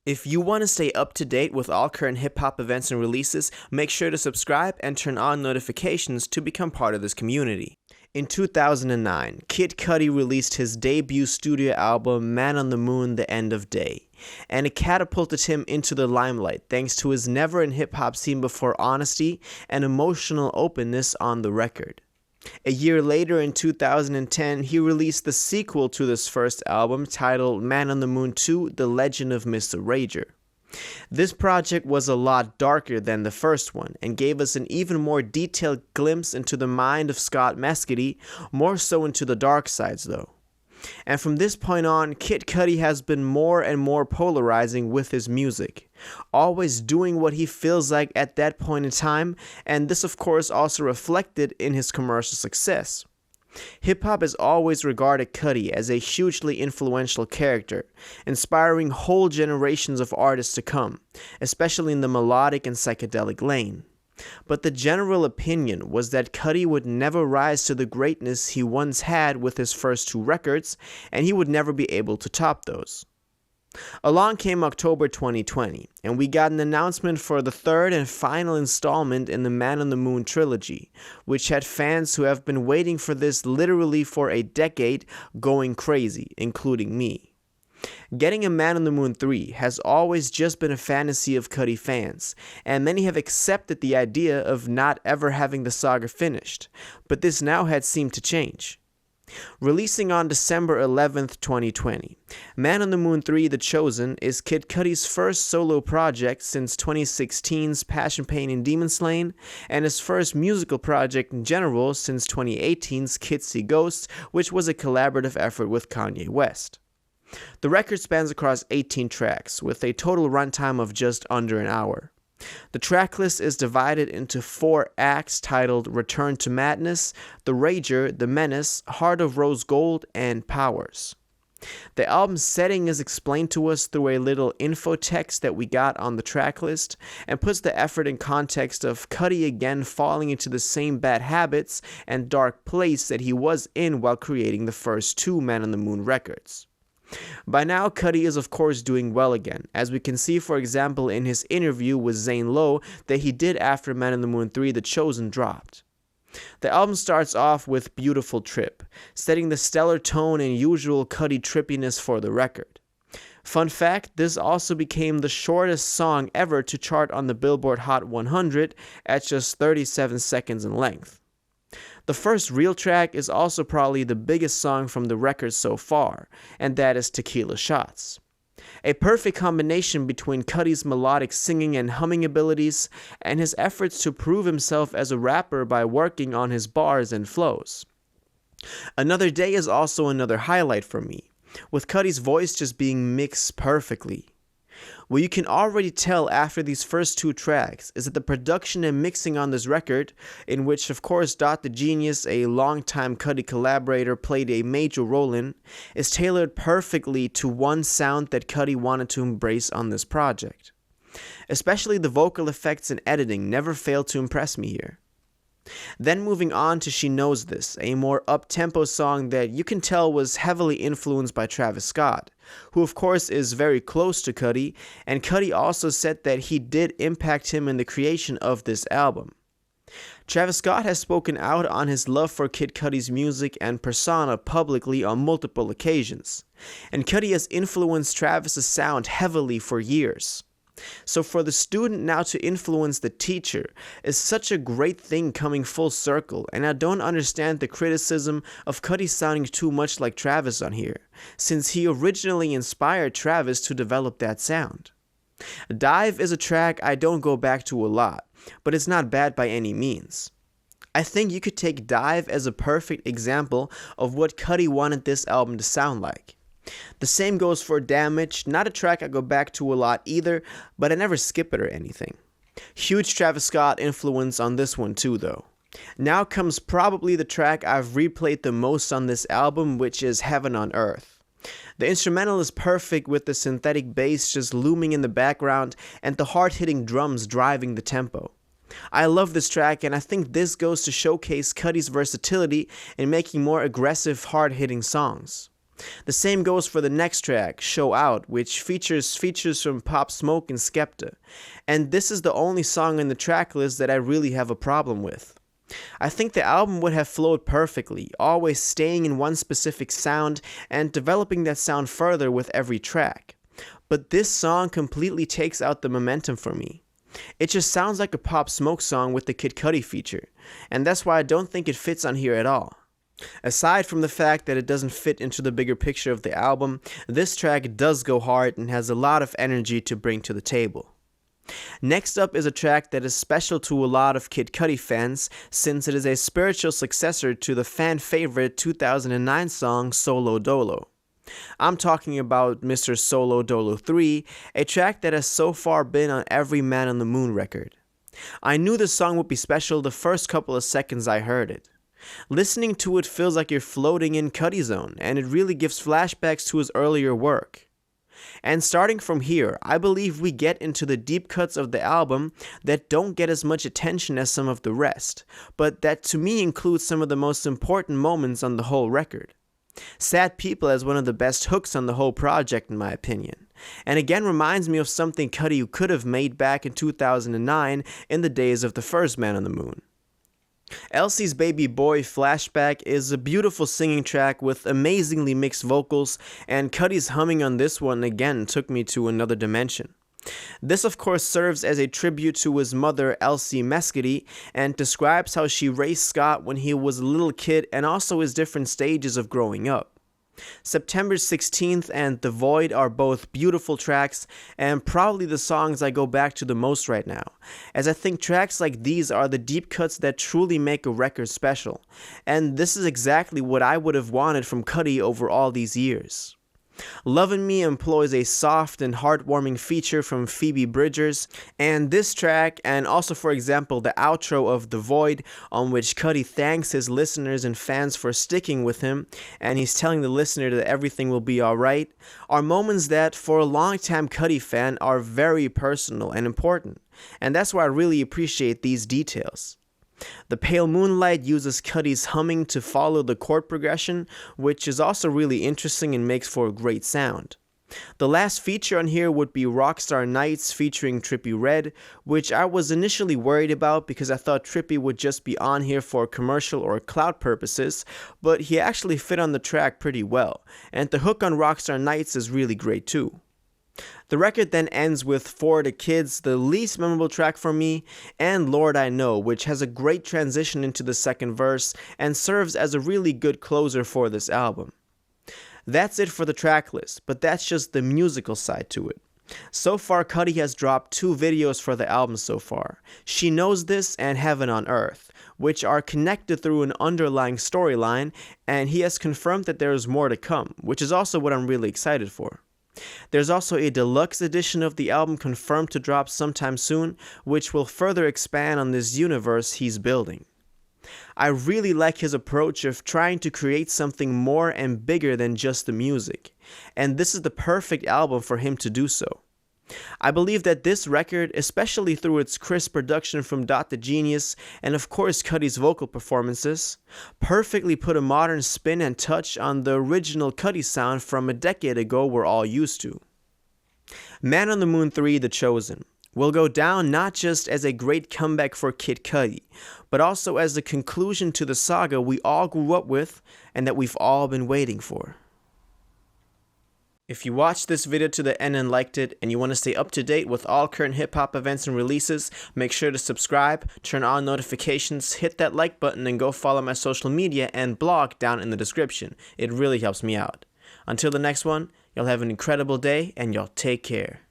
If you want to stay up to date with all current hip hop events and releases, make sure to subscribe and turn on notifications to become part of this community. In 2009, Kid Cudi released his debut studio album Man on the Moon: The End of Day, and it catapulted him into the limelight thanks to his never in hip hop seen before honesty and emotional openness on the record. A year later, in 2010, he released the sequel to this first album titled Man on the Moon 2: The Legend of Mr. Rager. This project was a lot darker than the first one and gave us an even more detailed glimpse into the mind of Scott Mescudi, more so into the dark sides though. And from this point on, Kid Cudi has been more and more polarizing with his music, always doing what he feels like at that point in time, and this of course also reflected in his commercial success. Hip-hop has always regarded Cudi as a hugely influential character, inspiring whole generations of artists to come, especially in the melodic and psychedelic lane. But the general opinion was that Cudi would never rise to the greatness he once had with his first two records, and he would never be able to top those. Along came October 2020, and we got an announcement for the third and final installment in the Man on the Moon trilogy, which had fans who have been waiting for this literally for a decade going crazy, including me. Getting a Man on the Moon 3 has always just been a fantasy of Cudi fans, and many have accepted the idea of not ever having the saga finished, but this now had seemed to change. Releasing on December 11th, 2020, Man on the Moon 3: The Chosen is Kid Cudi's first solo project since 2016's Passion, Pain, and Demon Slain, and his first musical project in general since 2018's Kids See Ghosts, which was a collaborative effort with Kanye West. The record spans across 18 tracks, with a total runtime of just under an hour. The tracklist is divided into 4 acts titled Return to Madness, The Rager, The Menace, Heart of Rose Gold, and Powers. The album's setting is explained to us through a little info text that we got on the tracklist, and puts the effort in context of Cudi again falling into the same bad habits and dark place that he was in while creating the first 2 Man on the Moon records. By now, Cudi is of course doing well again, as we can see for example in his interview with Zane Lowe that he did after Man on the Moon 3: The Chosen dropped. The album starts off with Beautiful Trip, setting the stellar tone and usual Cudi trippiness for the record. Fun fact, this also became the shortest song ever to chart on the Billboard Hot 100 at just 37 seconds in length. The first real track is also probably the biggest song from the record so far, and that is Tequila Shots. A perfect combination between Cudi's melodic singing and humming abilities and his efforts to prove himself as a rapper by working on his bars and flows. Another Day is also another highlight for me, with Cudi's voice just being mixed perfectly. What you can already tell after these first 2 tracks is that the production and mixing on this record, in which of course Dot the Genius, a longtime Cudi collaborator, played a major role in, is tailored perfectly to one sound that Cudi wanted to embrace on this project. Especially the vocal effects and editing never failed to impress me here. Then moving on to She Knows This, a more up-tempo song that you can tell was heavily influenced by Travis Scott, who of course is very close to Cudi, and Cudi also said that he did impact him in the creation of this album. Travis Scott has spoken out on his love for Kid Cudi's music and persona publicly on multiple occasions, and Cudi has influenced Travis's sound heavily for years. So for the student now to influence the teacher is such a great thing coming full circle, and I don't understand the criticism of Cudi sounding too much like Travis on here, since he originally inspired Travis to develop that sound. Dive is a track I don't go back to a lot, but it's not bad by any means. I think you could take Dive as a perfect example of what Cudi wanted this album to sound like. The same goes for Damage, not a track I go back to a lot either, but I never skip it or anything. Huge Travis Scott influence on this one too though. Now comes probably the track I've replayed the most on this album, which is Heaven on Earth. The instrumental is perfect with the synthetic bass just looming in the background and the hard-hitting drums driving the tempo. I love this track, and I think this goes to showcase Cudi's versatility in making more aggressive, hard-hitting songs. The same goes for the next track, Show Out, which features from Pop Smoke and Skepta, and this is the only song in the track list that I really have a problem with. I think the album would have flowed perfectly, always staying in one specific sound and developing that sound further with every track. But this song completely takes out the momentum for me. It just sounds like a Pop Smoke song with the Kid Cudi feature, and that's why I don't think it fits on here at all. Aside from the fact that it doesn't fit into the bigger picture of the album, this track does go hard and has a lot of energy to bring to the table. Next up is a track that is special to a lot of Kid Cudi fans, since it is a spiritual successor to the fan favorite 2009 song Solo Dolo. I'm talking about Mr. Solo Dolo 3, a track that has so far been on every Man on the Moon record. I knew this song would be special the first couple of seconds I heard it. Listening to it feels like you're floating in Cudi zone, and it really gives flashbacks to his earlier work. And starting from here, I believe we get into the deep cuts of the album that don't get as much attention as some of the rest, but that to me includes some of the most important moments on the whole record. Sad People has one of the best hooks on the whole project in my opinion, and again reminds me of something Cudi could have made back in 2009 in the days of the first Man on the Moon. Elsie's Baby Boy Flashback is a beautiful singing track with amazingly mixed vocals, and Cudi's humming on this one again took me to another dimension. This of course serves as a tribute to his mother Elsie Mescudi and describes how she raised Scott when he was a little kid and also his different stages of growing up. September 16th and The Void are both beautiful tracks and probably the songs I go back to the most right now, as I think tracks like these are the deep cuts that truly make a record special, and this is exactly what I would have wanted from Cudi over all these years. Lovin' Me employs a soft and heartwarming feature from Phoebe Bridgers, and this track, and also for example the outro of The Void, on which Cudi thanks his listeners and fans for sticking with him, and he's telling the listener that everything will be alright, are moments that for a long-time Cudi fan are very personal and important, and that's why I really appreciate these details. The Pale Moonlight uses Cudi's humming to follow the chord progression, which is also really interesting and makes for a great sound. The last feature on here would be Rockstar Nights featuring Trippie Redd, which I was initially worried about because I thought Trippie would just be on here for commercial or clout purposes, but he actually fit on the track pretty well, and the hook on Rockstar Nights is really great too. The record then ends with For the Kids, the least memorable track for me, and Lord I Know, which has a great transition into the second verse and serves as a really good closer for this album. That's it for the track list, but that's just the musical side to it. So far, Cudi has dropped 2 videos for the album so far, She Knows This and Heaven on Earth, which are connected through an underlying storyline, and he has confirmed that there is more to come, which is also what I'm really excited for. There's also a deluxe edition of the album confirmed to drop sometime soon, which will further expand on this universe he's building. I really like his approach of trying to create something more and bigger than just the music, and this is the perfect album for him to do so. I believe that this record, especially through its crisp production from Dot the Genius and of course Cudi's vocal performances, perfectly put a modern spin and touch on the original Cudi sound from a decade ago we're all used to. Man on the Moon 3 The Chosen will go down not just as a great comeback for Kid Cudi, but also as the conclusion to the saga we all grew up with and that we've all been waiting for. If you watched this video to the end and liked it, and you want to stay up to date with all current hip-hop events and releases, make sure to subscribe, turn on notifications, hit that like button, and go follow my social media and blog down in the description. It really helps me out. Until the next one, y'all have an incredible day, and y'all take care.